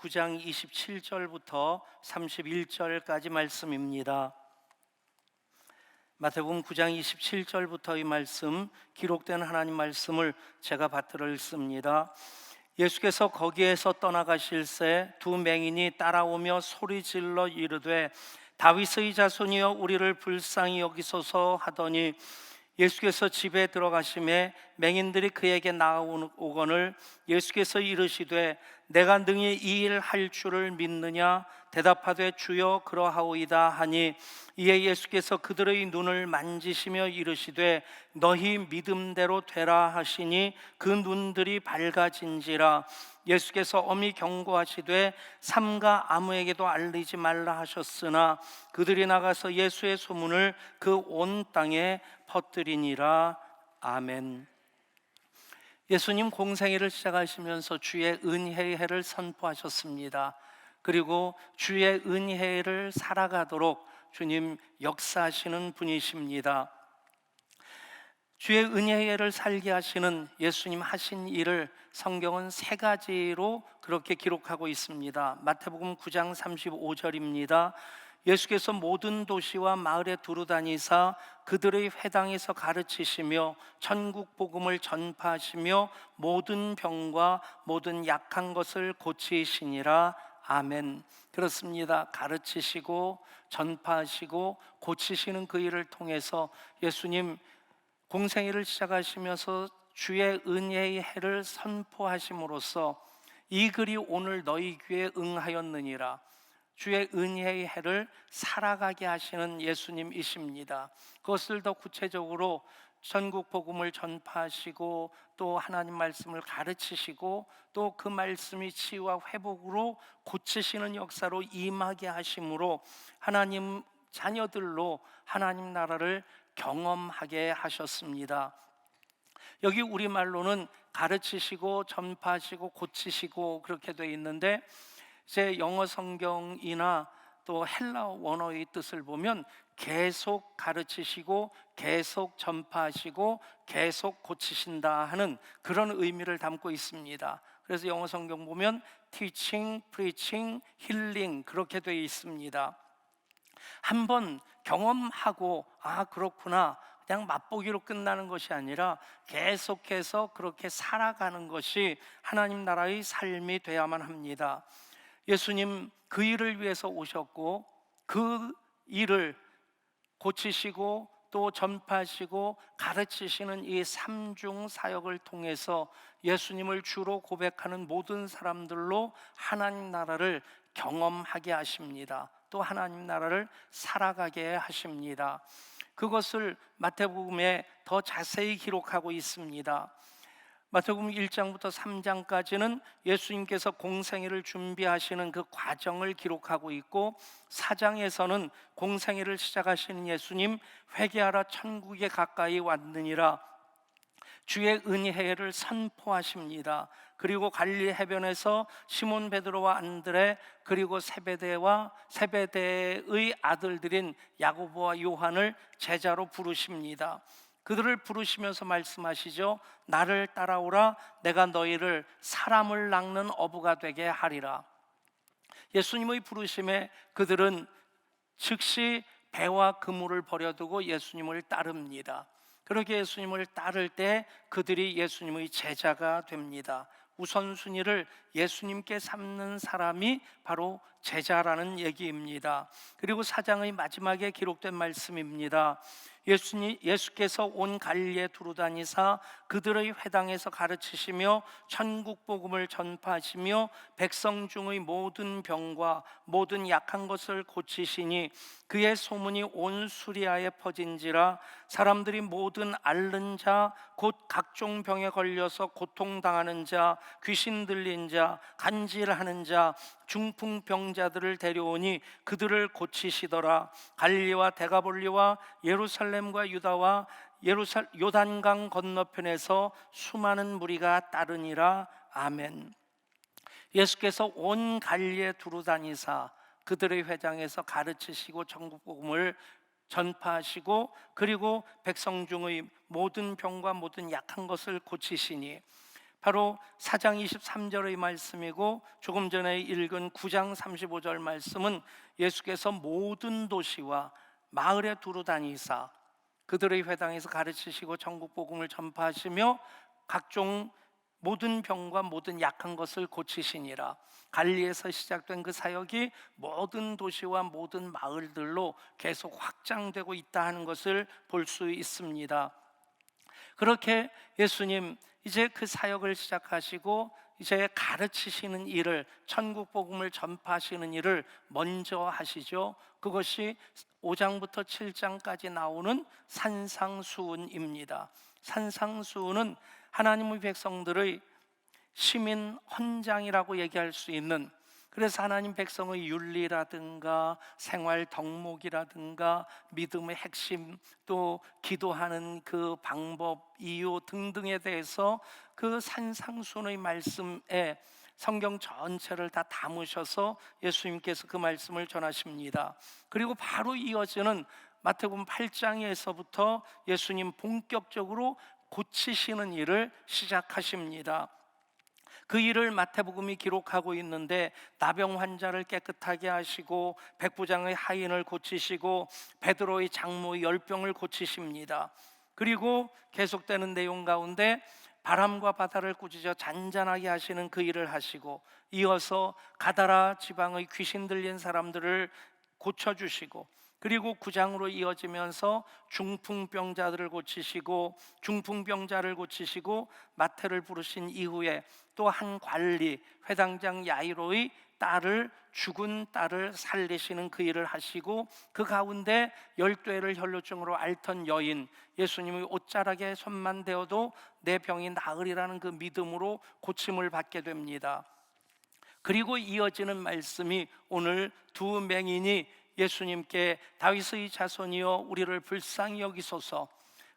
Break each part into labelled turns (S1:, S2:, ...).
S1: 9장 27절부터 31절까지 말씀입니다. 마태복음 9장 27절부터 이 말씀, 기록된 하나님 말씀을 제가 받들어 읽습니다. 예수께서 거기에서 떠나가실새 두 맹인이 따라오며 소리질러 이르되 다윗의 자손이여 우리를 불쌍히 여기소서 하더니 예수께서 집에 들어가심에 맹인들이 그에게 나아오거늘 예수께서 이르시되 내가 능히 이 일 할 줄을 믿느냐 대답하되 주여 그러하오이다 하니 이에 예수께서 그들의 눈을 만지시며 이르시되 너희 믿음대로 되라 하시니 그 눈들이 밝아진지라. 예수께서 엄히 경고하시되 삼가 아무에게도 알리지 말라 하셨으나 그들이 나가서 예수의 소문을 그 온 땅에 퍼뜨리니라. 아멘. 예수님 공생애를 시작하시면서 주의 은혜의 해를 선포하셨습니다. 그리고 주의 은혜를 살아가도록 주님 역사하시는 분이십니다. 주의 은혜의 해를 살게 하시는 예수님 하신 일을 성경은 세 가지로 그렇게 기록하고 있습니다. 마태복음 9장 35절입니다. 예수께서 모든 도시와 마을에 두루 다니사 그들의 회당에서 가르치시며 천국 복음을 전파하시며 모든 병과 모든 약한 것을 고치시니라. 아멘. 그렇습니다. 가르치시고 전파하시고 고치시는 그 일을 통해서 예수님 공생애를 시작하시면서 주의 은혜의 해를 선포하심으로써 이 글이 오늘 너희 귀에 응하였느니라. 주의 은혜의 해를 살아가게 하시는 예수님이십니다. 그것을 더 구체적으로 전국 복음을 전파하시고 또 하나님 말씀을 가르치시고 또 그 말씀이 치유와 회복으로 고치시는 역사로 임하게 하심으로 하나님 자녀들로 하나님 나라를 경험하게 하셨습니다. 여기 우리말로는 가르치시고 전파하시고 고치시고 그렇게 되어 있는데 제 영어 성경이나 또 헬라 원어의 뜻을 보면 계속 가르치시고 계속 전파하시고 계속 고치신다 하는 그런 의미를 담고 있습니다. 그래서 영어 성경 보면 teaching, preaching, healing 그렇게 되어 있습니다. 한번 경험하고 그렇구나 그냥 맛보기로 끝나는 것이 아니라 계속해서 그렇게 살아가는 것이 하나님 나라의 삶이 되어야만 합니다. 예수님 그 일을 위해서 오셨고 그 일을 고치시고 또 전파하시고 가르치시는 이 삼중 사역을 통해서 예수님을 주로 고백하는 모든 사람들로 하나님 나라를 경험하게 하십니다. 또 하나님 나라를 살아가게 하십니다. 그것을 마태복음에 더 자세히 기록하고 있습니다. 마태복음 1장부터 3장까지는 예수님께서 공생애를 준비하시는 그 과정을 기록하고 있고 4장에서는 공생애를 시작하시는 예수님 회개하라 천국에 가까이 왔느니라 주의 은혜를 선포하십니다. 그리고 갈릴리 해변에서 시몬 베드로와 안드레 그리고 세베대의 아들들인 야고보와 요한을 제자로 부르십니다. 그들을 부르시면서 말씀하시죠. 나를 따라오라 내가 너희를 사람을 낚는 어부가 되게 하리라. 예수님의 부르심에 그들은 즉시 배와 그물을 버려두고 예수님을 따릅니다. 그렇게 예수님을 따를 때 그들이 예수님의 제자가 됩니다. 우선순위를 예수님께 삼는 사람이 바로 제자라는 얘기입니다. 그리고 4장의 마지막에 기록된 말씀입니다. 예수께서 온 갈릴리에 두루 다니사 그들의 회당에서 가르치시며 천국 복음을 전파하시며 백성 중의 모든 병과 모든 약한 것을 고치시니 그의 소문이 온 수리아에 퍼진지라. 사람들이 모든 앓는 자 곧 각종 병에 걸려서 고통당하는 자 귀신 들린 자 간질하는 자 중풍병자들을 데려오니 그들을 고치시더라. 갈릴리와 데가볼리와 예루살렘과 유다와 요단강 건너편에서 수많은 무리가 따르니라. 아멘. 예수께서 온 갈릴리에 두루 다니사 그들의 회당에서 가르치시고 천국 복음을 전파하시고 그리고 백성 중의 모든 병과 모든 약한 것을 고치시니 바로 4장 23절의 말씀이고, 조금 전에 읽은 9장 35절 말씀은 예수께서 모든 도시와 마을에 두루 다니사 그들의 회당에서 가르치시고 전국 복음을 전파하시며 각종 모든 병과 모든 약한 것을 고치시니라. 갈리에서 시작된 그 사역이 모든 도시와 모든 마을들로 계속 확장되고 있다 하는 것을 볼 수 있습니다. 그렇게 예수님 이제 그 사역을 시작하시고 이제 가르치시는 일을, 천국 복음을 전파하시는 일을 먼저 하시죠. 그것이 5장부터 7장까지 나오는 산상수훈입니다. 산상수훈은 하나님의 백성들의 시민 헌장이라고 얘기할 수 있는, 그래서 하나님 백성의 윤리라든가 생활 덕목이라든가 믿음의 핵심, 또 기도하는 그 방법, 이유 등등에 대해서 그 산상수훈의 말씀에 성경 전체를 다 담으셔서 예수님께서 그 말씀을 전하십니다. 그리고 바로 이어지는 마태복음 8장에서부터 예수님 본격적으로 고치시는 일을 시작하십니다. 그 일을 마태복음이 기록하고 있는데, 나병 환자를 깨끗하게 하시고 백부장의 하인을 고치시고 베드로의 장모의 열병을 고치십니다. 그리고 계속되는 내용 가운데 바람과 바다를 꾸짖어 잔잔하게 하시는 그 일을 하시고, 이어서 가다라 지방의 귀신 들린 사람들을 고쳐주시고, 그리고 9장으로 이어지면서 중풍병자들을 고치시고, 중풍병자를 고치시고 마태를 부르신 이후에 또 한 관리, 회당장 야이로의 딸을, 죽은 딸을 살리시는 그 일을 하시고, 그 가운데 12회를 혈루증으로 앓던 여인, 예수님의 옷자락에 손만 대어도 내 병이 나으리라는 그 믿음으로 고침을 받게 됩니다. 그리고 이어지는 말씀이 오늘 두 맹인이 예수님께 다윗의 자손이여 우리를 불쌍히 여기소서,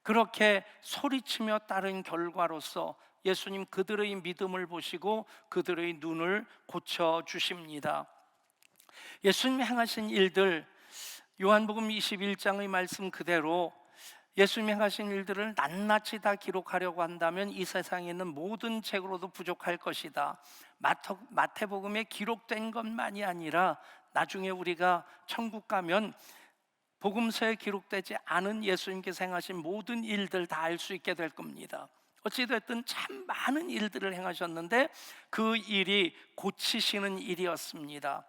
S1: 그렇게 소리치며 따른 결과로서 예수님 그들의 믿음을 보시고 그들의 눈을 고쳐주십니다. 예수님이 행하신 일들, 요한복음 21장의 말씀 그대로 예수님이 행하신 일들을 낱낱이 다 기록하려고 한다면 이 세상에 있는 모든 책으로도 부족할 것이다. 마태복음에 기록된 것만이 아니라 나중에 우리가 천국 가면 복음서에 기록되지 않은 예수님께서 행하신 모든 일들 다 알 수 있게 될 겁니다. 어찌됐든 참 많은 일들을 행하셨는데 그 일이 고치시는 일이었습니다.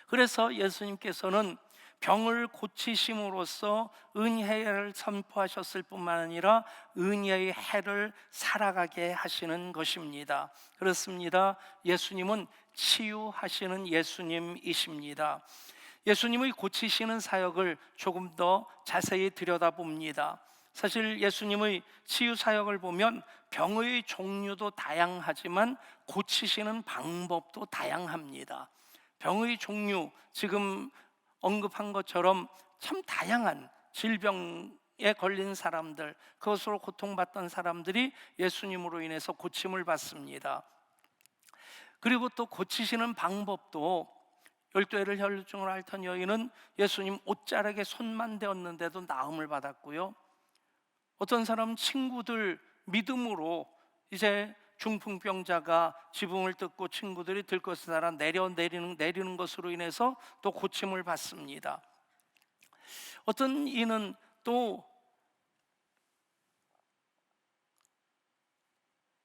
S1: 그래서 예수님께서는 병을 고치심으로써 은혜를 선포하셨을 뿐만 아니라 은혜의 해를 살아가게 하시는 것입니다. 그렇습니다. 예수님은 치유하시는 예수님이십니다. 예수님의 고치시는 사역을 조금 더 자세히 들여다봅니다. 사실 예수님의 치유 사역을 보면 병의 종류도 다양하지만 고치시는 방법도 다양합니다. 병의 종류, 지금 언급한 것처럼 참 다양한 질병에 걸린 사람들, 그것으로 고통받던 사람들이 예수님으로 인해서 고침을 받습니다. 그리고 또 고치시는 방법도, 12회를 혈루증으로 앓던 여인은 예수님 옷자락에 손만 대었는데도 나음을 받았고요, 어떤 사람은 친구들 믿음으로 이제 중풍병자가 지붕을 뜯고 친구들이 들것을 달아 내리는 것으로 인해서 또 고침을 받습니다. 어떤 이는 또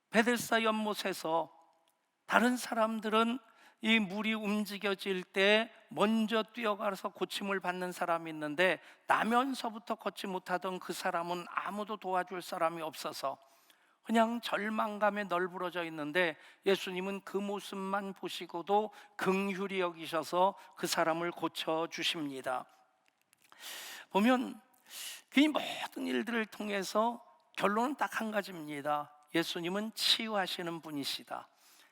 S1: 베데스다 연못에서 다른 사람들은 이 물이 움직여질 때 먼저 뛰어가서 고침을 받는 사람이 있는데, 나면서부터 걷지 못하던 그 사람은 아무도 도와줄 사람이 없어서 그냥 절망감에 널브러져 있는데, 예수님은 그 모습만 보시고도 긍휼히 여기셔서 그 사람을 고쳐주십니다. 보면 이 모든 일들을 통해서 결론은 딱 한 가지입니다. 예수님은 치유하시는 분이시다.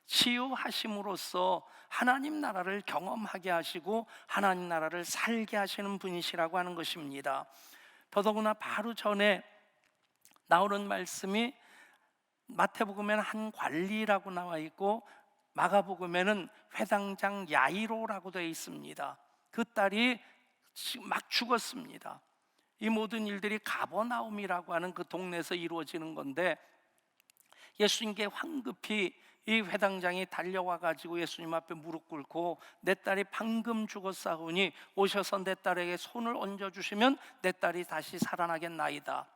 S1: 치유하심으로써 하나님 나라를 경험하게 하시고 하나님 나라를 살게 하시는 분이시라고 하는 것입니다. 더더구나 바로 전에 나오는 말씀이 마태복음에는 한 관리라고 나와 있고 마가복음에는 회당장 야이로라고 되어 있습니다. 그 딸이 막 죽었습니다. 이 모든 일들이 가버나움이라고 하는 그 동네에서 이루어지는 건데, 예수님께 황급히 이 회당장이 달려와 가지고 예수님 앞에 무릎 꿇고 내 딸이 방금 죽었사오니 오셔서 내 딸에게 손을 얹어 주시면 내 딸이 다시 살아나겠나이다.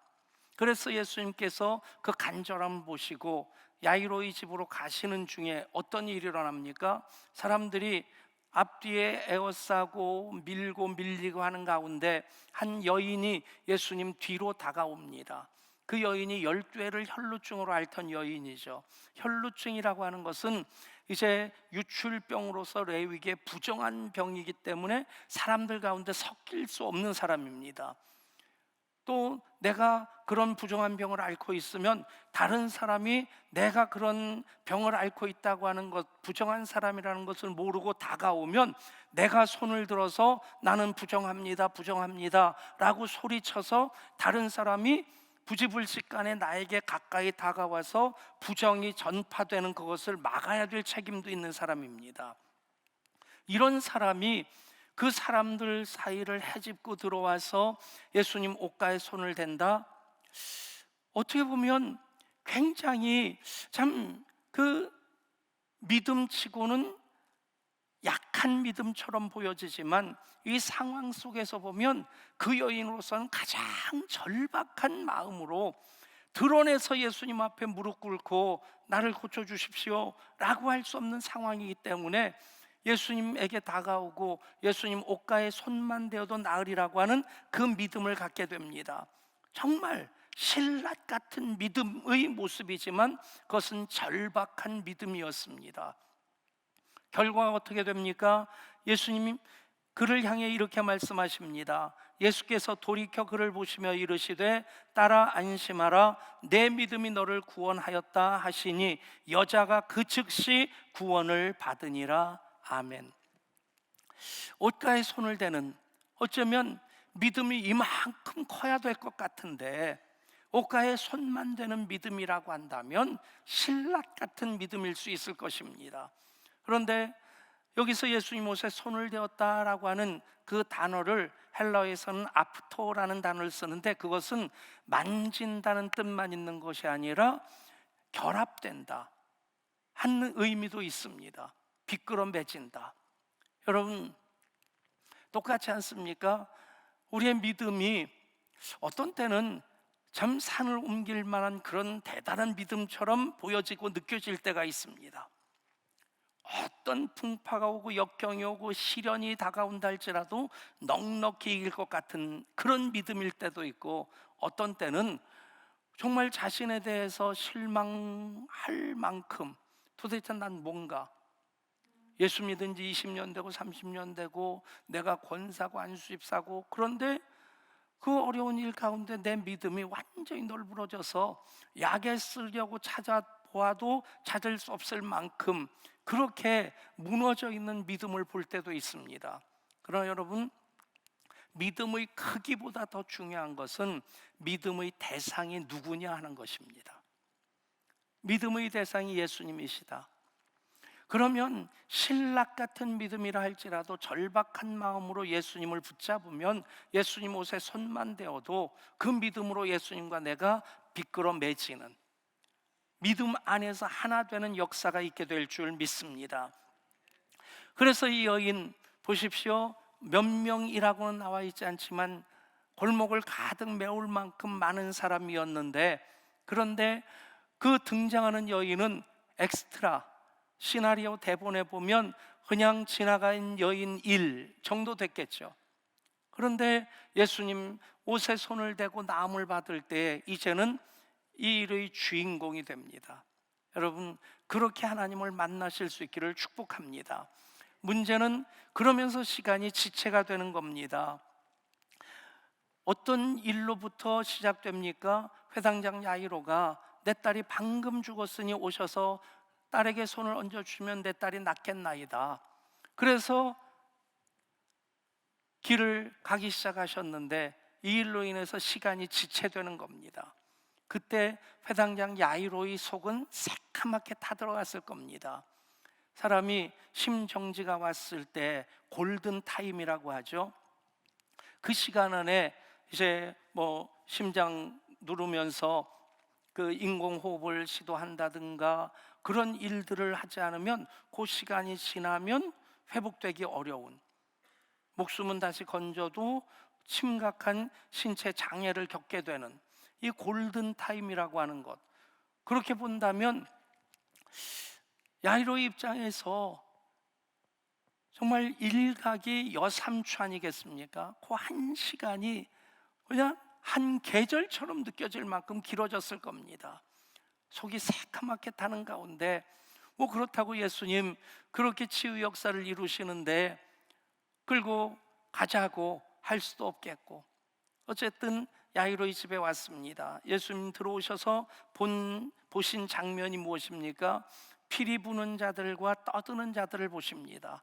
S1: 그래서 예수님께서 그 간절함 보시고 야이로의 집으로 가시는 중에 어떤 일이 일어납니까? 사람들이 앞뒤에 에워싸고 밀고 밀리고 하는 가운데 한 여인이 예수님 뒤로 다가옵니다. 그 여인이 12회를 혈루증으로 앓던 여인이죠. 혈루증이라고 하는 것은 이제 유출병으로서 레위기에 부정한 병이기 때문에 사람들 가운데 섞일 수 없는 사람입니다. 또 내가 그런 부정한 병을 앓고 있으면 다른 사람이 내가 그런 병을 앓고 있다고 하는 것, 부정한 사람이라는 것을 모르고 다가오면 내가 손을 들어서 나는 부정합니다, 부정합니다 라고 소리쳐서 다른 사람이 부지불식간에 나에게 가까이 다가와서 부정이 전파되는 그것을 막아야 될 책임도 있는 사람입니다. 이런 사람이 그 사람들 사이를 헤집고 들어와서 예수님 옷가에 손을 댄다? 어떻게 보면 굉장히 참 그 믿음치고는 약한 믿음처럼 보여지지만 이 상황 속에서 보면 그 여인으로서는 가장 절박한 마음으로 드러내서 예수님 앞에 무릎 꿇고 나를 고쳐주십시오 라고 할 수 없는 상황이기 때문에 예수님에게 다가오고 예수님 옷가에 손만 대어도 나으리라고 하는 그 믿음을 갖게 됩니다. 정말 신라 같은 믿음의 모습이지만 그것은 절박한 믿음이었습니다. 결과가 어떻게 됩니까? 예수님이 그를 향해 이렇게 말씀하십니다. 예수께서 돌이켜 그를 보시며 이르시되 딸아 안심하라 내 믿음이 너를 구원하였다 하시니 여자가 그 즉시 구원을 받으니라. 아멘. 옷가에 손을 대는, 어쩌면 믿음이 이만큼 커야 될 것 같은데 옷가에 손만 대는 믿음이라고 한다면 신라 같은 믿음일 수 있을 것입니다. 그런데 여기서 예수님 옷에 손을 대었다라고 하는 그 단어를 헬라어에서는 아프토라는 단어를 쓰는데 그것은 만진다는 뜻만 있는 것이 아니라 결합된다 하는 의미도 있습니다. 비끄러 매진다. 여러분 똑같지 않습니까? 우리의 믿음이 어떤 때는 참 산을 옮길 만한 그런 대단한 믿음처럼 보여지고 느껴질 때가 있습니다. 어떤 풍파가 오고 역경이 오고 시련이 다가온다 할지라도 넉넉히 이길 것 같은 그런 믿음일 때도 있고 어떤 때는 정말 자신에 대해서 실망할 만큼 도대체 난 뭔가 예수 믿은 지 20년 되고 30년 되고 내가 권사고 안수집사고 그런데 그 어려운 일 가운데 내 믿음이 완전히 널브러져서 약에 쓰려고 찾아보아도 찾을 수 없을 만큼 그렇게 무너져 있는 믿음을 볼 때도 있습니다. 그러나 여러분 믿음의 크기보다 더 중요한 것은 믿음의 대상이 누구냐 하는 것입니다. 믿음의 대상이 예수님이시다. 그러면 신락 같은 믿음이라 할지라도 절박한 마음으로 예수님을 붙잡으면 예수님 옷에 손만 대어도 그 믿음으로 예수님과 내가 비끄러 매지는 믿음 안에서 하나 되는 역사가 있게 될 줄 믿습니다. 그래서 이 여인 보십시오. 몇 명이라고는 나와 있지 않지만 골목을 가득 메울 만큼 많은 사람이었는데 그런데 그 등장하는 여인은 엑스트라 시나리오 대본에 보면 그냥 지나간 여인 1 정도 됐겠죠. 그런데 예수님 옷에 손을 대고 나음을 받을 때 이제는 이 일의 주인공이 됩니다. 여러분 그렇게 하나님을 만나실 수 있기를 축복합니다. 문제는 그러면서 시간이 지체가 되는 겁니다. 어떤 일로부터 시작됩니까? 회당장 야이로가 내 딸이 방금 죽었으니 오셔서 딸에게 손을 얹어주면 내 딸이 낫겠나이다. 그래서 길을 가기 시작하셨는데 이 일로 인해서 시간이 지체되는 겁니다. 그때 회당장 야이로의 속은 새카맣게 타들어갔을 겁니다. 사람이 심정지가 왔을 때 골든 타임이라고 하죠. 그 시간 안에 이제 심장 누르면서 그 인공호흡을 시도한다든가 그런 일들을 하지 않으면 그 시간이 지나면 회복되기 어려운, 목숨은 다시 건져도 심각한 신체 장애를 겪게 되는 이 골든 타임이라고 하는 것, 그렇게 본다면 야이로의 입장에서 정말 일각이 여삼추 아니겠습니까? 그 한 시간이 그냥 한 계절처럼 느껴질 만큼 길어졌을 겁니다. 속이 새카맣게 타는 가운데 뭐 그렇다고 예수님 그렇게 치유 역사를 이루시는데 끌고 가자고 할 수도 없겠고, 어쨌든 야이로의 집에 왔습니다. 예수님 들어오셔서 보신 장면이 무엇입니까? 피리 부는 자들과 떠드는 자들을 보십니다.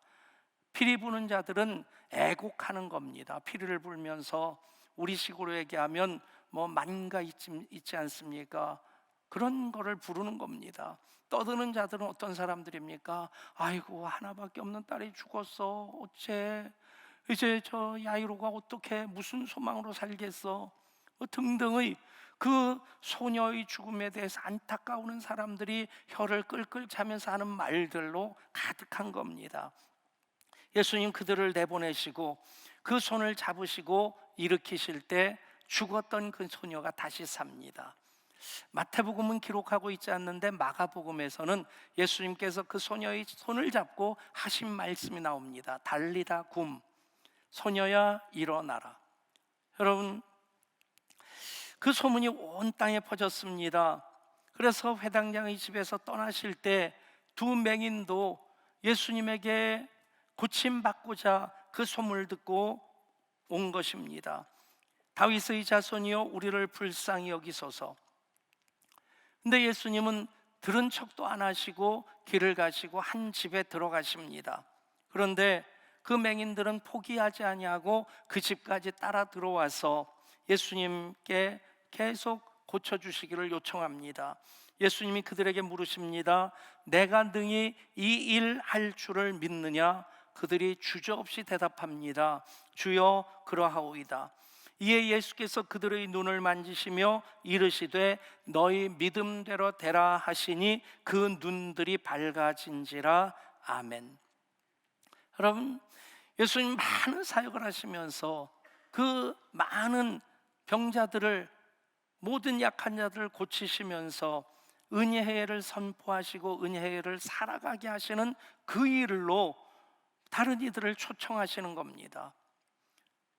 S1: 피리 부는 자들은 애곡하는 겁니다. 피리를 불면서 우리식으로 얘기하면 뭐 만가 있지 않습니까? 그런 거를 부르는 겁니다. 떠드는 자들은 어떤 사람들입니까? 아이고, 하나밖에 없는 딸이 죽었어. 어째 이제 저 야이로가 어떻게 무슨 소망으로 살겠어? 뭐 등등의 그 소녀의 죽음에 대해서 안타까워하는 사람들이 혀를 끌끌 차면서 하는 말들로 가득한 겁니다. 예수님 그들을 내보내시고 그 손을 잡으시고 일으키실 때 죽었던 그 소녀가 다시 삽니다. 마태복음은 기록하고 있지 않는데 마가복음에서는 예수님께서 그 소녀의 손을 잡고 하신 말씀이 나옵니다. 달리다 굼, 소녀야 일어나라. 여러분, 그 소문이 온 땅에 퍼졌습니다. 그래서 회당장의 집에서 떠나실 때 두 맹인도 예수님에게 고침받고자 그 소문을 듣고 온 것입니다. 다윗의 자손이여 우리를 불쌍히 여기소서. 근데 예수님은 들은 척도 안 하시고 길을 가시고 한 집에 들어가십니다. 그런데 그 맹인들은 포기하지 아니하고 그 집까지 따라 들어와서 예수님께 계속 고쳐주시기를 요청합니다. 예수님이 그들에게 물으십니다. 내가 능히 이 일 할 줄을 믿느냐? 그들이 주저없이 대답합니다. 주여 그러하오이다. 이에 예수께서 그들의 눈을 만지시며 이르시되 너희 믿음대로 되라 하시니 그 눈들이 밝아진지라. 아멘. 여러분, 예수님 많은 사역을 하시면서 그 많은 병자들을, 모든 약한 자들을 고치시면서 은혜를 선포하시고 은혜를 살아가게 하시는 그 일로 다른 이들을 초청하시는 겁니다.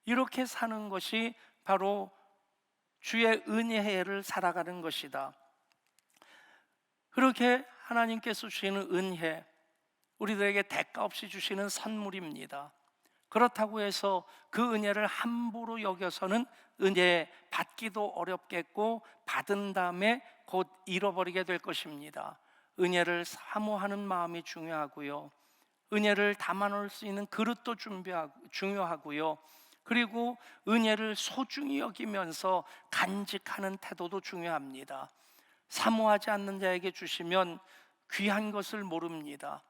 S1: 이렇게 사는 것이 바로 주의 은혜를 살아가는 것이다. 그렇게 하나님께서 주시는 은혜, 우리들에게 대가 없이 주시는 선물입니다. 그렇다고 해서 그 은혜를 함부로 여겨서는 은혜 받기도 어렵겠고 받은 다음에 곧 잃어버리게 될 것입니다. 은혜를 사모하는 마음이 중요하고요, 은혜를 담아놓을 수 있는 그릇도 중요하고요, 그리고 은혜를 소중히 여기면서 간직하는 태도도 중요합니다. 사모하지 않는 자에게 주시면 귀한 것을 모릅니다.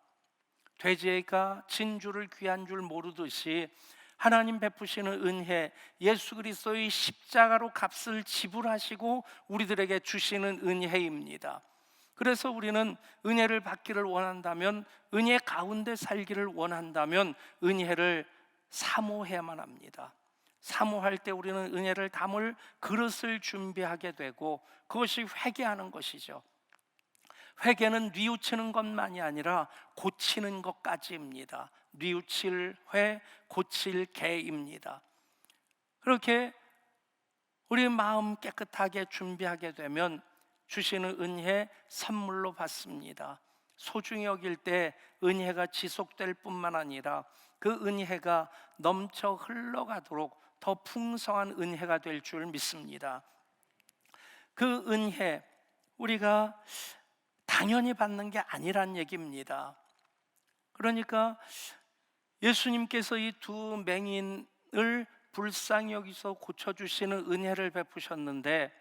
S1: 돼지가 진주를 귀한 줄 모르듯이 하나님 베푸시는 은혜, 예수 그리스도의 십자가로 값을 지불하시고 우리들에게 주시는 은혜입니다. 그래서 우리는 은혜를 받기를 원한다면, 은혜 가운데 살기를 원한다면 은혜를 사모해야만 합니다. 사모할 때 우리는 은혜를 담을 그릇을 준비하게 되고 그것이 회개하는 것이죠. 회개는 뉘우치는 것만이 아니라 고치는 것까지입니다. 뉘우칠 회, 고칠 개입니다. 그렇게 우리 마음 깨끗하게 준비하게 되면 주시는 은혜 선물로 받습니다. 소중히 여길 때 은혜가 지속될 뿐만 아니라 그 은혜가 넘쳐 흘러가도록 더 풍성한 은혜가 될 줄 믿습니다. 그 은혜, 우리가 당연히 받는 게 아니란 얘기입니다. 그러니까 예수님께서 이 두 맹인을 불쌍히 여기서 고쳐주시는 은혜를 베푸셨는데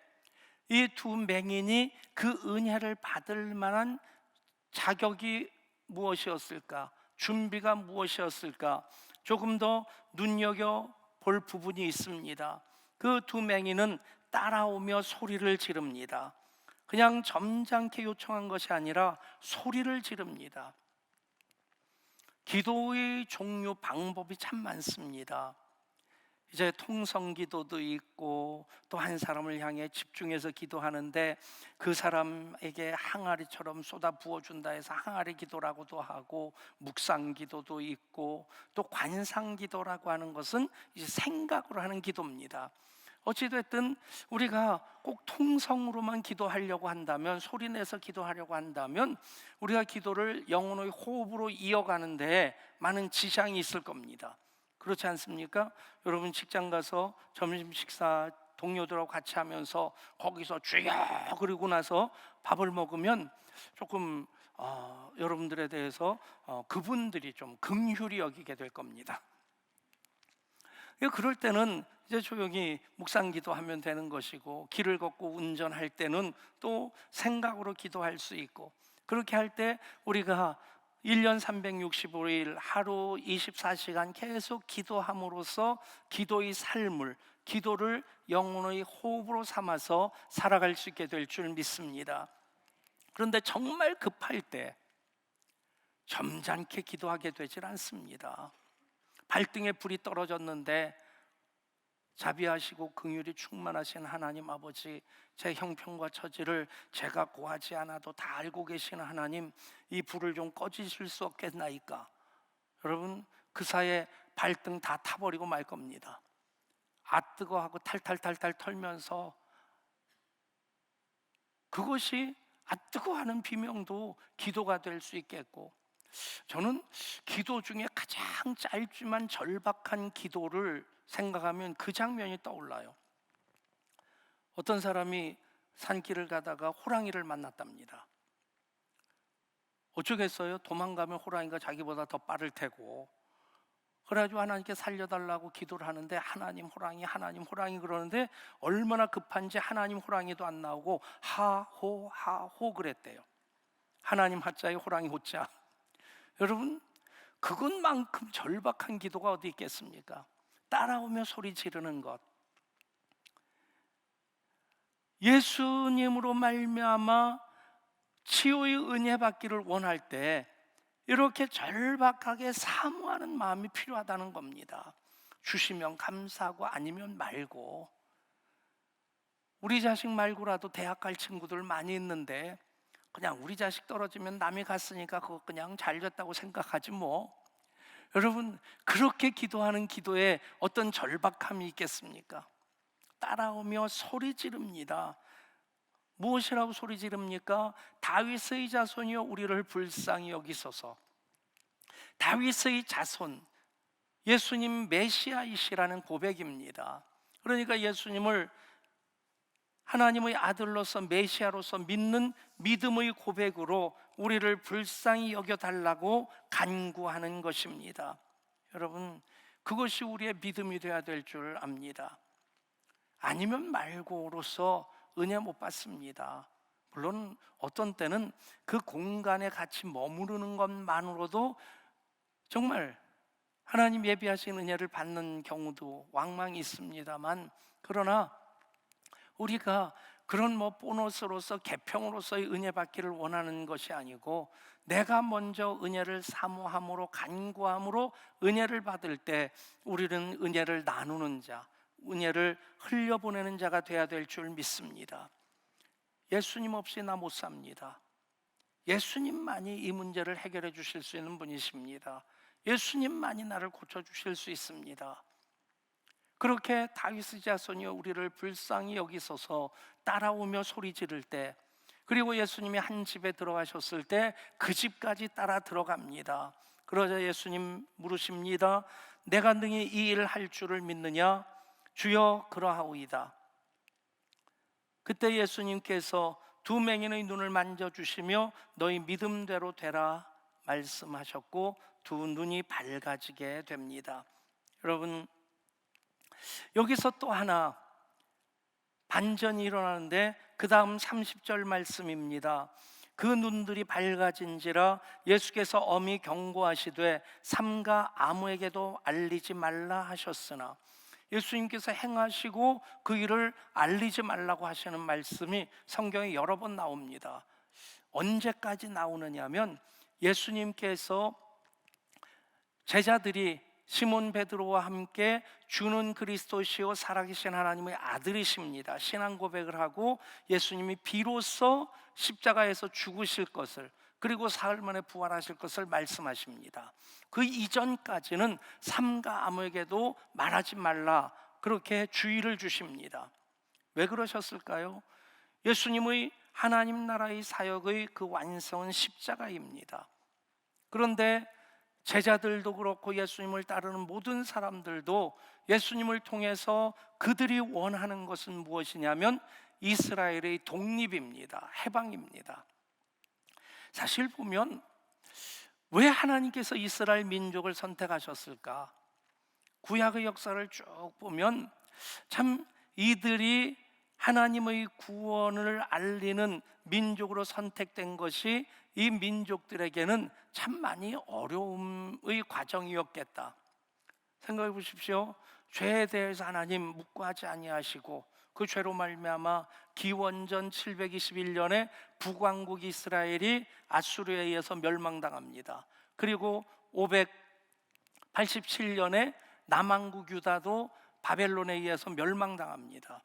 S1: 이 두 맹인이 그 은혜를 받을 만한 자격이 무엇이었을까? 준비가 무엇이었을까? 조금 더 눈여겨볼 부분이 있습니다. 그 두 맹인은 따라오며 소리를 지릅니다. 그냥 점잖게 요청한 것이 아니라 소리를 지릅니다. 기도의 종류 방법이 참 많습니다. 이제 통성 기도도 있고, 또 한 사람을 향해 집중해서 기도하는데 그 사람에게 항아리처럼 쏟아 부어준다 해서 항아리 기도라고도 하고, 묵상 기도도 있고, 또 관상 기도라고 하는 것은 이제 생각으로 하는 기도입니다. 어찌됐든 우리가 꼭 통성으로만 기도하려고 한다면, 소리내서 기도하려고 한다면 우리가 기도를 영혼의 호흡으로 이어가는데 많은 지장이 있을 겁니다. 그렇지 않습니까? 여러분 직장 가서 점심 식사 동료들하고 같이 하면서 거기서 주여 그러고 나서 밥을 먹으면 조금 여러분들에 대해서 그분들이 좀 긍휼히 여기게 될 겁니다. 그럴 때는 이제 조용히 묵상 기도하면 되는 것이고, 길을 걷고 운전할 때는 또 생각으로 기도할 수 있고, 그렇게 할 때 우리가 1년 365일 하루 24시간 계속 기도함으로써 기도의 삶을, 기도를 영혼의 호흡으로 삼아서 살아갈 수 있게 될 줄 믿습니다. 그런데 정말 급할 때 점잖게 기도하게 되질 않습니다. 발등에 불이 떨어졌는데 자비하시고 긍휼이 충만하신 하나님 아버지, 제 형편과 처지를 제가 고하지 않아도 다 알고 계시는 하나님, 이 불을 좀 꺼주실 수 없겠나이까? 여러분 그 사이에 발등 다 타버리고 말 겁니다. 뜨거 하고 탈탈탈탈 털면서, 그것이 뜨거 하는 비명도 기도가 될 수 있겠고, 저는 기도 중에 가장 짧지만 절박한 기도를 생각하면 그 장면이 떠올라요. 어떤 사람이 산길을 가다가 호랑이를 만났답니다. 어쩌겠어요? 도망가면 호랑이가 자기보다 더 빠를 테고. 그래가지고 하나님께 살려달라고 기도를 하는데 하나님 호랑이 그러는데 얼마나 급한지 하나님 호랑이도 안 나오고 하호 그랬대요. 하나님 하자에 호랑이 호자. 여러분 그것만큼 절박한 기도가 어디 있겠습니까? 따라오며 소리 지르는 것. 예수님으로 말미암아 치유의 은혜 받기를 원할 때 이렇게 절박하게 사모하는 마음이 필요하다는 겁니다. 주시면 감사하고 아니면 말고. 우리 자식 말고라도 대학 갈 친구들 많이 있는데 그냥 우리 자식 떨어지면 남이 갔으니까 그거 그냥 잘 됐다고 생각하지 뭐. 여러분 그렇게 기도하는 기도에 어떤 절박함이 있겠습니까? 따라오며 소리 지릅니다. 무엇이라고 소리 지릅니까? 다윗의 자손이여 우리를 불쌍히 여기소서. 다윗의 자손, 예수님 메시아이시라는 고백입니다. 그러니까 예수님을 하나님의 아들로서 메시아로서 믿는 믿음의 고백으로 우리를 불쌍히 여겨달라고 간구하는 것입니다. 여러분 그것이 우리의 믿음이 되어야 될 줄 압니다. 아니면 말고로서 은혜 못 받습니다. 물론 어떤 때는 그 공간에 같이 머무르는 것만으로도 정말 하나님 예비하신 은혜를 받는 경우도 왕왕 있습니다만, 그러나 우리가 그런 보너스로서 계평으로서의 은혜 받기를 원하는 것이 아니고, 내가 먼저 은혜를 사모함으로 간구함으로 은혜를 받을 때 우리는 은혜를 나누는 자, 은혜를 흘려보내는 자가 되어야 될 줄 믿습니다. 예수님 없이 나 못 삽니다. 예수님만이 이 문제를 해결해 주실 수 있는 분이십니다. 예수님만이 나를 고쳐주실 수 있습니다. 그렇게 다윗의 자손이여 우리를 불쌍히 여기소서 따라오며 소리 지를 때, 그리고 예수님이 한 집에 들어가셨을 때 그 집까지 따라 들어갑니다. 그러자 예수님 물으십니다. 내가 능히 이 일을 할 줄을 믿느냐? 주여 그러하오이다. 그때 예수님께서 두 맹인의 눈을 만져주시며 너희 믿음대로 되라 말씀하셨고 두 눈이 밝아지게 됩니다. 여러분 여기서 또 하나 반전이 일어나는데 그 다음 30절 말씀입니다. 그 눈들이 밝아진지라 예수께서 엄히 경고하시되 삼가 아무에게도 알리지 말라 하셨으나, 예수님께서 행하시고 그 일을 알리지 말라고 하시는 말씀이 성경에 여러 번 나옵니다. 언제까지 나오느냐면 예수님께서 제자들이 시몬 베드로와 함께 주는 그리스도시요 살아계신 하나님의 아들이십니다, 신앙 고백을 하고 예수님이 비로소 십자가에서 죽으실 것을, 그리고 사흘 만에 부활하실 것을 말씀하십니다. 그 이전까지는 삼가 아무에게도 말하지 말라, 그렇게 주의를 주십니다. 왜 그러셨을까요? 예수님의 하나님 나라의 사역의 그 완성은 십자가입니다. 그런데 제자들도 그렇고 예수님을 따르는 모든 사람들도 예수님을 통해서 그들이 원하는 것은 무엇이냐면 이스라엘의 독립입니다. 해방입니다. 사실 보면 왜 하나님께서 이스라엘 민족을 선택하셨을까? 구약의 역사를 쭉 보면 참 이들이 하나님의 구원을 알리는 민족으로 선택된 것이 이 민족들에게는 참 많이 어려움의 과정이었겠다. 생각해 보십시오. 죄에 대해서 하나님 묵과하지 아니하시고 그 죄로 말미암아 기원전 721년에 북왕국 이스라엘이 아수르에 의해서 멸망당합니다. 그리고 587년에 남왕국 유다도 바벨론에 의해서 멸망당합니다.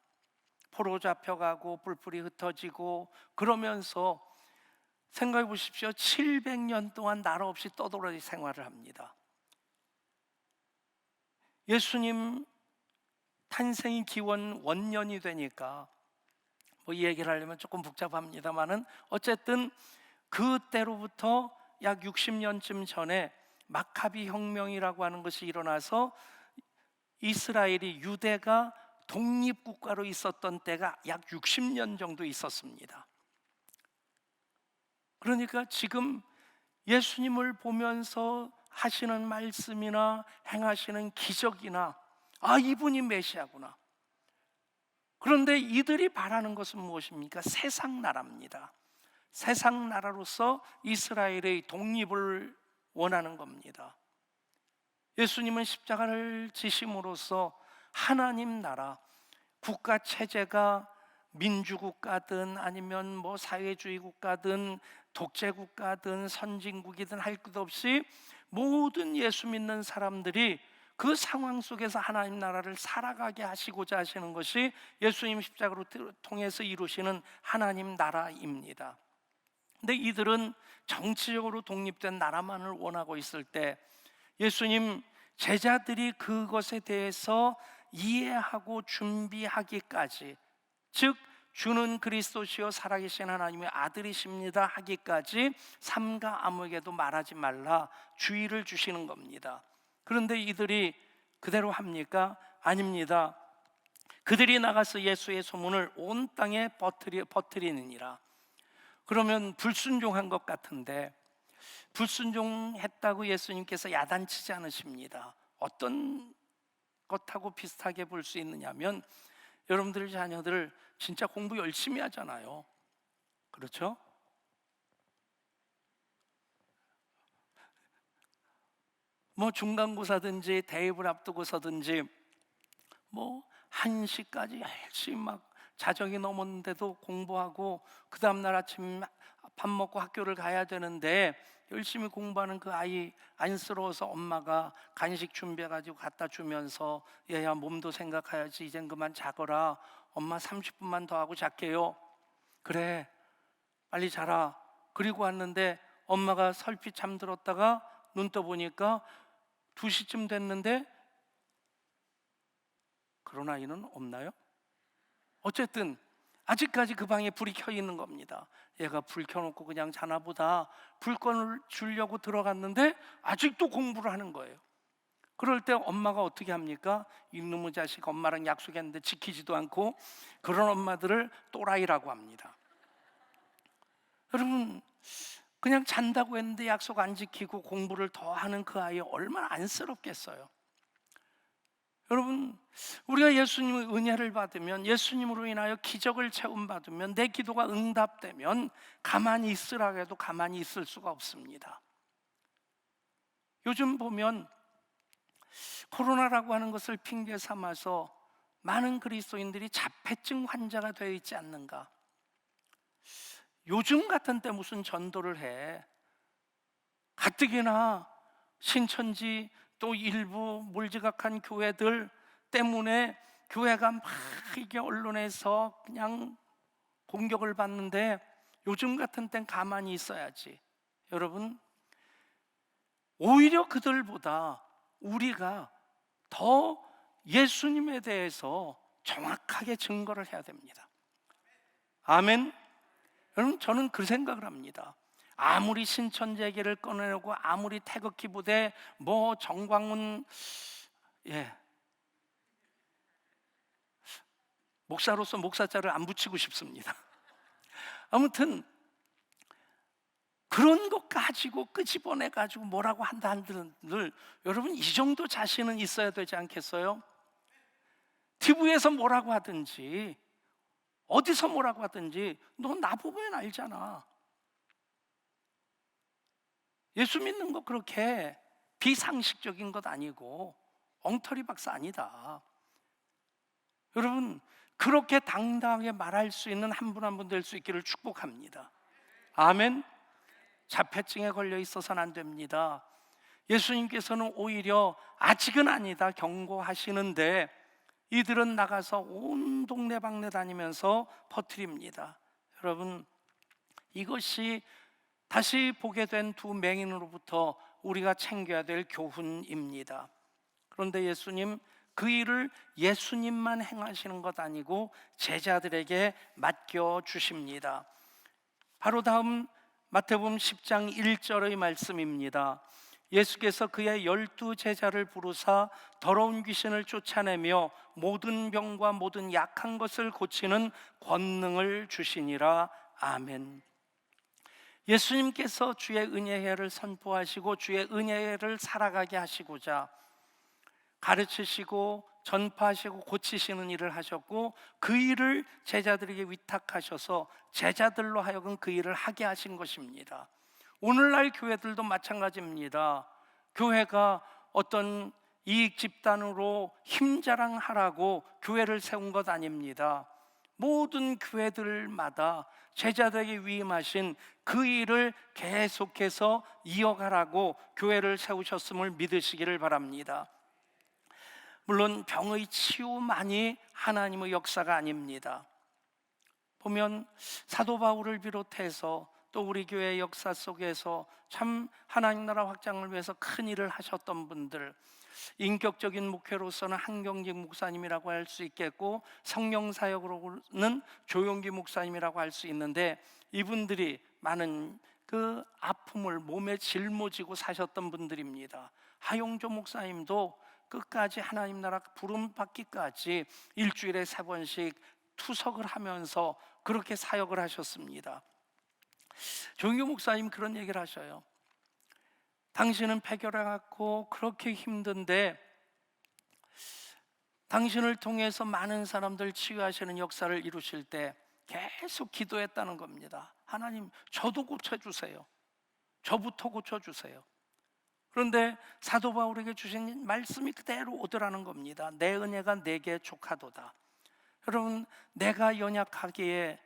S1: 포로 잡혀가고 뿔뿔이 흩어지고 그러면서 생각해 보십시오. 700년 동안 나라 없이 떠돌이 생활을 합니다. 예수님 탄생이 기원 원년이 되니까 이 얘기를 하려면 조금 복잡합니다만은 어쨌든 그때로부터 약 60년쯤 전에 마카비 혁명이라고 하는 것이 일어나서 이스라엘이, 유대가 독립국가로 있었던 때가 약 60년 정도 있었습니다. 그러니까 지금 예수님을 보면서 하시는 말씀이나 행하시는 기적이나 이분이 메시아구나. 그런데 이들이 바라는 것은 무엇입니까? 세상 나라입니다. 세상 나라로서 이스라엘의 독립을 원하는 겁니다. 예수님은 십자가를 지심으로써 하나님 나라, 국가 체제가 민주국가든 아니면 사회주의 국가든 독재국가든 선진국이든 할 것 없이 모든 예수 믿는 사람들이 그 상황 속에서 하나님 나라를 살아가게 하시고자 하시는 것이 예수님 십자가로 통해서 이루시는 하나님 나라입니다. 근데 이들은 정치적으로 독립된 나라만을 원하고 있을 때 예수님 제자들이 그것에 대해서 이해하고 준비하기까지, 즉 주는 그리스도시요 살아계신 하나님의 아들이십니다 하기까지 삼가 아무에게도 말하지 말라 주의를 주시는 겁니다. 그런데 이들이 그대로 합니까? 아닙니다. 그들이 나가서 예수의 소문을 온 땅에 퍼뜨리느니라. 그러면 불순종한 것 같은데, 불순종했다고 예수님께서 야단치지 않으십니다. 어떤 것하고 비슷하게 볼 수 있느냐면 여러분들 자녀들 진짜 공부 열심히 하잖아요. 그렇죠? 중간고사든지 대입을 앞두고서든지 1시까지 열심히 자정이 넘었는데도 공부하고 그 다음날 아침 밥 먹고 학교를 가야 되는데 열심히 공부하는 그 아이 안쓰러워서 엄마가 간식 준비해가지고 갖다 주면서 얘야 몸도 생각해야지 이젠 그만 자거라, 엄마 30분만 더 하고 잘게요. 그래 빨리 자라. 그리고 왔는데 엄마가 설피 잠들었다가 눈 떠보니까 2시쯤 됐는데 그런 아이는 없나요? 어쨌든 아직까지 그 방에 불이 켜 있는 겁니다. 얘가 불 켜놓고 그냥 자나 보다. 불권을 주려고 들어갔는데 아직도 공부를 하는 거예요. 그럴 때 엄마가 어떻게 합니까? 이놈의 자식, 엄마랑 약속했는데 지키지도 않고. 그런 엄마들을 또라이라고 합니다. 여러분, 그냥 잔다고 했는데 약속 안 지키고 공부를 더 하는 그 아이 얼마나 안쓰럽겠어요. 여러분, 우리가 예수님의 은혜를 받으면, 예수님으로 인하여 기적을 체험받으면, 내 기도가 응답되면 가만히 있으라 해도 가만히 있을 수가 없습니다. 요즘 보면 코로나라고 하는 것을 핑계 삼아서 많은 그리스도인들이 자폐증 환자가 되어 있지 않는가? 요즘 같은 때 무슨 전도를 해? 가뜩이나 신천지 또 일부 몰지각한 교회들 때문에 교회가 막 이게 언론에서 그냥 공격을 받는데, 요즘 같은 땐 가만히 있어야지. 여러분, 오히려 그들보다 우리가 더 예수님에 대해서 정확하게 증거를 해야 됩니다. 아멘. 여러분, 저는 그 생각을 합니다. 아무리 신천지 얘기를 꺼내고 아무리 태극기 부대 정광훈 목사로서 목사자를 안 붙이고 싶습니다. 아무튼 그런 것 가지고 끄집어내 가지고 뭐라고 한다 한들, 여러분 이 정도 자신은 있어야 되지 않겠어요? TV에서 뭐라고 하든지 어디서 뭐라고 하든지 너 나 보면 알잖아. 예수 믿는 거 그렇게 비상식적인 것 아니고 엉터리 박사 아니다. 여러분, 그렇게 당당하게 말할 수 있는 한 분 한 분 될 수 있기를 축복합니다. 아멘. 자폐증에 걸려 있어서는 안 됩니다. 예수님께서는 오히려 아직은 아니다 경고하시는데 이들은 나가서 온 동네방네 다니면서 퍼뜨립니다. 여러분, 이것이 다시 보게 된 두 맹인으로부터 우리가 챙겨야 될 교훈입니다. 그런데 예수님, 그 일을 예수님만 행하시는 것 아니고 제자들에게 맡겨 주십니다. 바로 다음 마태복음 10장 1절의 말씀입니다. 예수께서 그의 12 제자를 부르사 더러운 귀신을 쫓아내며 모든 병과 모든 약한 것을 고치는 권능을 주시니라. 아멘. 예수님께서 주의 은혜를 선포하시고 주의 은혜를 살아가게 하시고자 가르치시고 전파하시고 고치시는 일을 하셨고, 그 일을 제자들에게 위탁하셔서 제자들로 하여금 그 일을 하게 하신 것입니다. 오늘날 교회들도 마찬가지입니다. 교회가 어떤 이익 집단으로 힘자랑하라고 교회를 세운 것 아닙니다. 모든 교회들마다 제자들에게 위임하신 그 일을 계속해서 이어가라고 교회를 세우셨음을 믿으시기를 바랍니다. 물론 병의 치유만이 하나님의 역사가 아닙니다. 보면 사도 바울을 비롯해서 또 우리 교회의 역사 속에서 참 하나님 나라 확장을 위해서 큰 일을 하셨던 분들, 인격적인 목회로서는 한경직 목사님이라고 할 수 있겠고 성령 사역으로는 조용기 목사님이라고 할 수 있는데, 이분들이 많은 그 아픔을 몸에 짊어지고 사셨던 분들입니다. 하용조 목사님도 끝까지 하나님 나라 부름 받기까지 일주일에 3번씩 투석을 하면서 그렇게 사역을 하셨습니다. 조용기 목사님 그런 얘기를 하셔요. 당신은 폐결해갖고 그렇게 힘든데 당신을 통해서 많은 사람들 치유하시는 역사를 이루실 때 계속 기도했다는 겁니다. 하나님, 저도 고쳐주세요. 저부터 고쳐주세요. 그런데 사도 바울에게 주신 말씀이 그대로 오더라는 겁니다. 내 은혜가 내게 족하도다. 여러분, 내가 연약하기에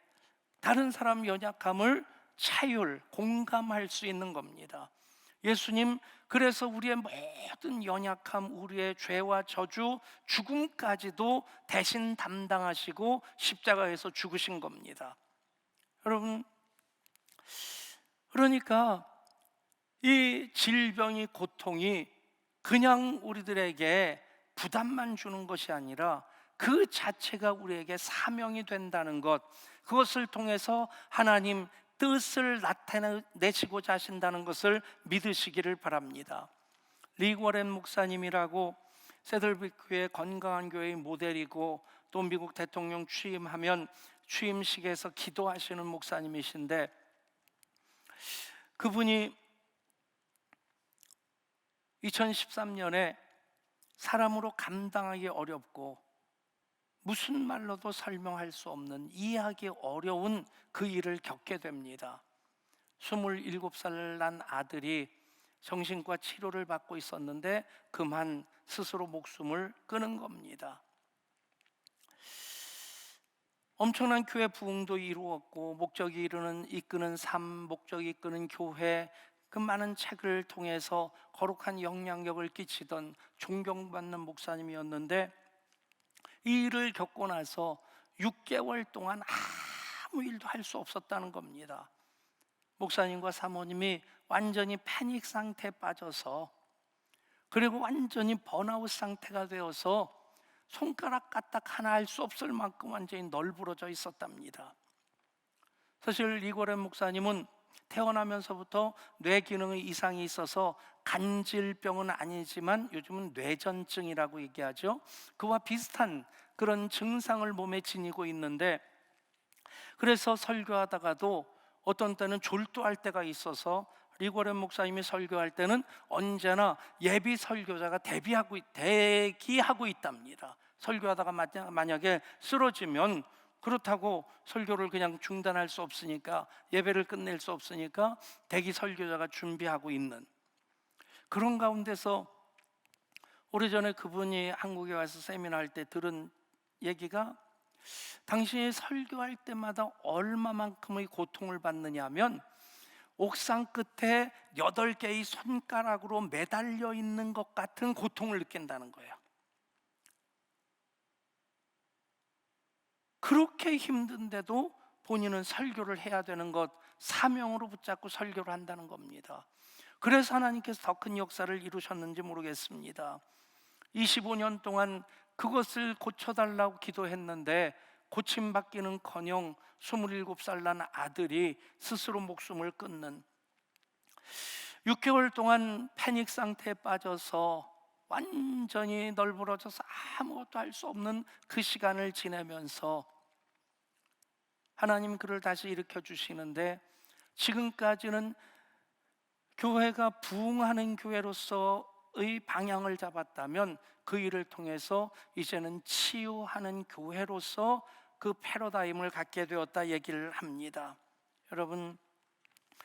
S1: 다른 사람 연약함을 공감할 수 있는 겁니다. 예수님, 그래서 우리의 모든 연약함, 우리의 죄와 저주, 죽음까지도 대신 담당하시고 십자가에서 죽으신 겁니다. 여러분, 그러니까 이 질병이, 고통이 그냥 우리들에게 부담만 주는 것이 아니라 그 자체가 우리에게 사명이 된다는 것, 그것을 통해서 하나님 뜻을 나타내시고자 하신다는 것을 믿으시기를 바랍니다. 리 워렌 목사님이라고 세들비크의 건강한 교회의 모델이고 또 미국 대통령 취임하면 취임식에서 기도하시는 목사님이신데, 그분이 2013년에 사람으로 감당하기 어렵고 무슨 말로도 설명할 수 없는, 이해하기 어려운 그 일을 겪게 됩니다. 27살 난 아들이 정신과 치료를 받고 있었는데 그만 스스로 목숨을 끊은 겁니다. 엄청난 교회 부흥도 이루었고 목적이 이끄는 삶, 목적이 이끄는 교회, 그 많은 책을 통해서 거룩한 영향력을 끼치던 존경받는 목사님이었는데 이 일을 겪고 나서 6개월 동안 아무 일도 할 수 없었다는 겁니다. 목사님과 사모님이 완전히 패닉 상태에 빠져서, 그리고 완전히 번아웃 상태가 되어서 손가락 까딱 하나 할 수 없을 만큼 완전히 널브러져 있었답니다. 사실 리고렌 목사님은 태어나면서부터 뇌 기능의 이상이 있어서 간질병은 아니지만 요즘은 뇌전증이라고 얘기하죠. 그와 비슷한 그런 증상을 몸에 지니고 있는데, 그래서 설교하다가도 어떤 때는 졸도할 때가 있어서 리고렌 목사님이 설교할 때는 언제나 예비 설교자가 대기하고 있답니다. 설교하다가 만약에 쓰러지면 그렇다고 설교를 그냥 중단할 수 없으니까, 예배를 끝낼 수 없으니까 대기 설교자가 준비하고 있는 그런 가운데서, 오래전에 그분이 한국에 와서 세미나 할 때 들은 얘기가, 당신이 설교할 때마다 얼마만큼의 고통을 받느냐 하면 옥상 끝에 8개의 손가락으로 매달려 있는 것 같은 고통을 느낀다는 거예요. 그렇게 힘든데도 본인은 설교를 해야 되는 것, 사명으로 붙잡고 설교를 한다는 겁니다. 그래서 하나님께서 더 큰 역사를 이루셨는지 모르겠습니다. 25년 동안 그것을 고쳐달라고 기도했는데 고침받기는커녕 27살 난 아들이 스스로 목숨을 끊는, 6개월 동안 패닉 상태에 빠져서 완전히 널브러져서 아무것도 할 수 없는 그 시간을 지내면서 하나님 그를 다시 일으켜 주시는데, 지금까지는 교회가 부흥하는 교회로서의 방향을 잡았다면 그 일을 통해서 이제는 치유하는 교회로서 그 패러다임을 갖게 되었다 얘기를 합니다. 여러분,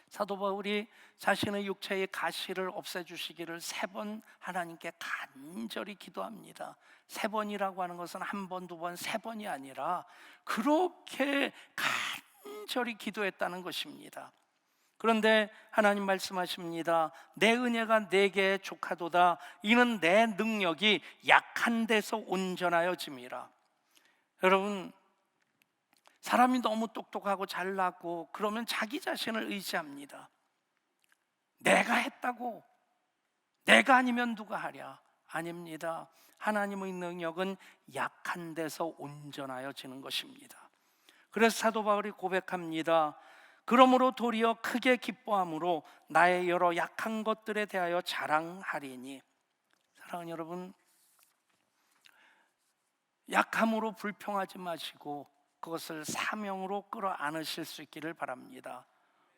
S1: 사도 바울이 자신의 육체의 가시를 없애주시기를 3번 하나님께 간절히 기도합니다. 3번이라고 하는 것은 1번, 2번, 3번이 아니라 그렇게 간절히 기도했다는 것입니다. 그런데 하나님 말씀하십니다. 내 은혜가 내게 족하도다. 이는 내 능력이 약한 데서 온전하여짐이라. 여러분, 사람이 너무 똑똑하고 잘나고 그러면 자기 자신을 의지합니다. 내가 했다고, 내가 아니면 누가 하랴. 아닙니다. 하나님의 능력은 약한 데서 온전하여지는 것입니다. 그래서 사도 바울이 고백합니다. 그러므로 도리어 크게 기뻐함으로 나의 여러 약한 것들에 대하여 자랑하리니. 사랑하는 여러분, 약함으로 불평하지 마시고 그것을 사명으로 끌어안으실 수 있기를 바랍니다.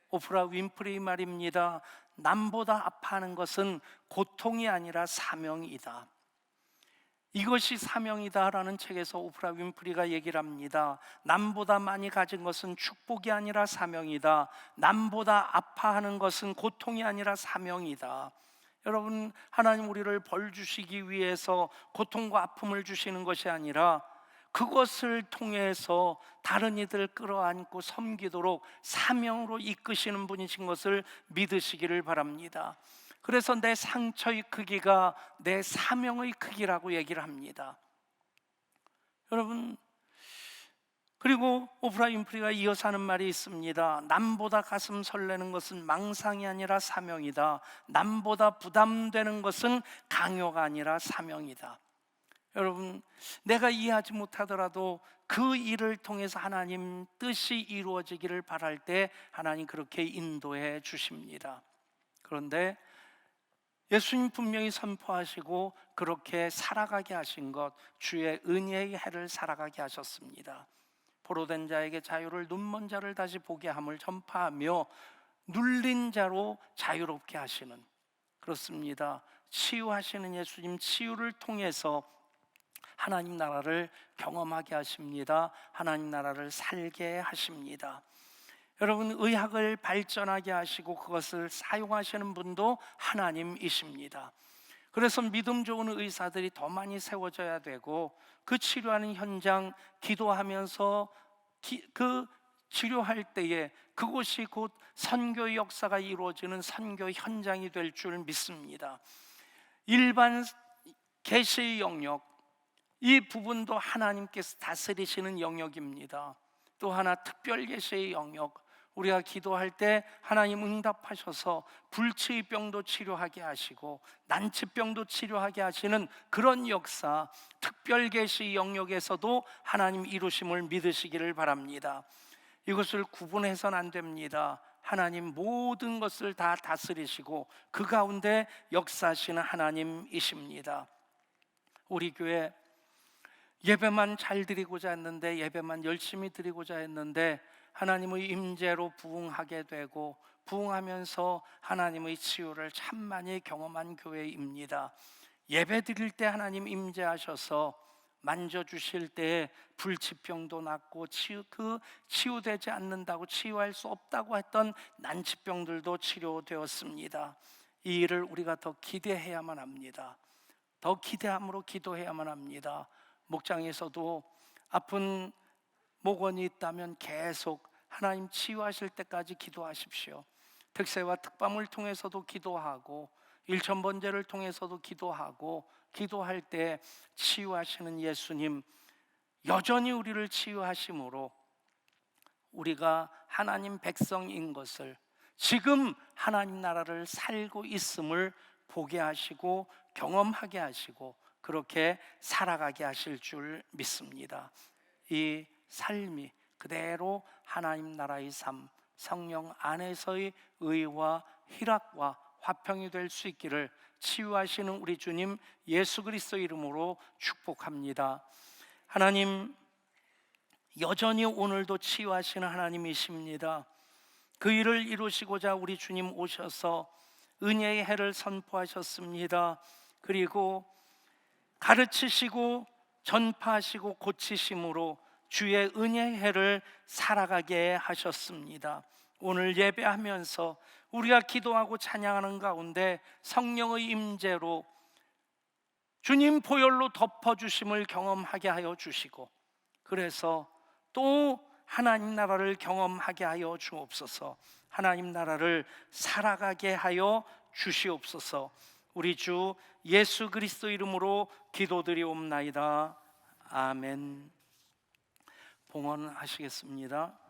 S1: 오프라 윈프리 말입니다. 남보다 아파하는 것은 고통이 아니라 사명이다. 이것이 사명이다라는 책에서 오프라 윈프리가 얘기를 합니다. 남보다 많이 가진 것은 축복이 아니라 사명이다. 남보다 아파하는 것은 고통이 아니라 사명이다. 여러분, 하나님 우리를 벌 주시기 위해서 고통과 아픔을 주시는 것이 아니라 그것을 통해서 다른 이들을 끌어안고 섬기도록 사명으로 이끄시는 분이신 것을 믿으시기를 바랍니다. 그래서 내 상처의 크기가 내 사명의 크기라고 얘기를 합니다. 여러분, 그리고 오프라 윈프리가 이어서 하는 말이 있습니다. 남보다 가슴 설레는 것은 망상이 아니라 사명이다. 남보다 부담되는 것은 강요가 아니라 사명이다. 여러분, 내가 이해하지 못하더라도 그 일을 통해서 하나님 뜻이 이루어지기를 바랄 때 하나님 그렇게 인도해 주십니다. 그런데 예수님 분명히 선포하시고 그렇게 살아가게 하신 것, 주의 은혜의 해를 살아가게 하셨습니다. 포로된 자에게 자유를, 눈먼 자를 다시 보게 함을 전파하며 눌린 자로 자유롭게 하시는, 그렇습니다. 치유하시는 예수님, 치유를 통해서 하나님 나라를 경험하게 하십니다. 하나님 나라를 살게 하십니다. 여러분, 의학을 발전하게 하시고 그것을 사용하시는 분도 하나님이십니다. 그래서 믿음 좋은 의사들이 더 많이 세워져야 되고, 그 치료하는 현장 기도하면서 그 치료할 때에 그곳이 곧 선교의 역사가 이루어지는 선교 현장이 될 줄 믿습니다. 일반 계시의 영역, 이 부분도 하나님께서 다스리시는 영역입니다. 또 하나 특별 계시의 영역, 우리가 기도할 때 하나님 응답하셔서 불치의 병도 치료하게 하시고 난치병도 치료하게 하시는 그런 역사, 특별 계시의 영역에서도 하나님 이루심을 믿으시기를 바랍니다. 이것을 구분해서는 안 됩니다. 하나님 모든 것을 다 다스리시고 그 가운데 역사하시는 하나님이십니다. 우리 교회 예배만 잘 드리고자 했는데, 예배만 열심히 드리고자 했는데 하나님의 임재로 부흥하게 되고, 부흥하면서 하나님의 치유를 참 많이 경험한 교회입니다. 예배 드릴 때 하나님 임재하셔서 만져주실 때 불치병도 낫고 치유되지 않는다고, 치유할 수 없다고 했던 난치병들도 치료되었습니다. 이 일을 우리가 더 기대해야만 합니다. 더 기대함으로 기도해야만 합니다. 목장에서도 아픈 목원이 있다면 계속 하나님 치유하실 때까지 기도하십시오. 특세와 특밤을 통해서도 기도하고, 일천번제를 통해서도 기도하고, 기도할 때 치유하시는 예수님 여전히 우리를 치유하심으로 우리가 하나님 백성인 것을, 지금 하나님 나라를 살고 있음을 보게 하시고 경험하게 하시고 그렇게 살아가게 하실 줄 믿습니다. 이 삶이 그대로 하나님 나라의 삶, 성령 안에서의 의와 희락과 화평이 될 수 있기를 치유하시는 우리 주님 예수 그리스도 이름으로 축복합니다. 하나님 여전히 오늘도 치유하시는 하나님이십니다. 그 일을 이루시고자 우리 주님 오셔서 은혜의 해를 선포하셨습니다. 그리고 가르치시고 전파하시고 고치심으로 주의 은혜의 해를 살아가게 하셨습니다. 오늘 예배하면서 우리가 기도하고 찬양하는 가운데 성령의 임재로 주님 보혈로 덮어주심을 경험하게 하여 주시고, 그래서 또 하나님 나라를 경험하게 하여 주옵소서. 하나님 나라를 살아가게 하여 주시옵소서. 우리 주 예수 그리스도 이름으로 기도드리옵나이다. 아멘. 봉헌하시겠습니다.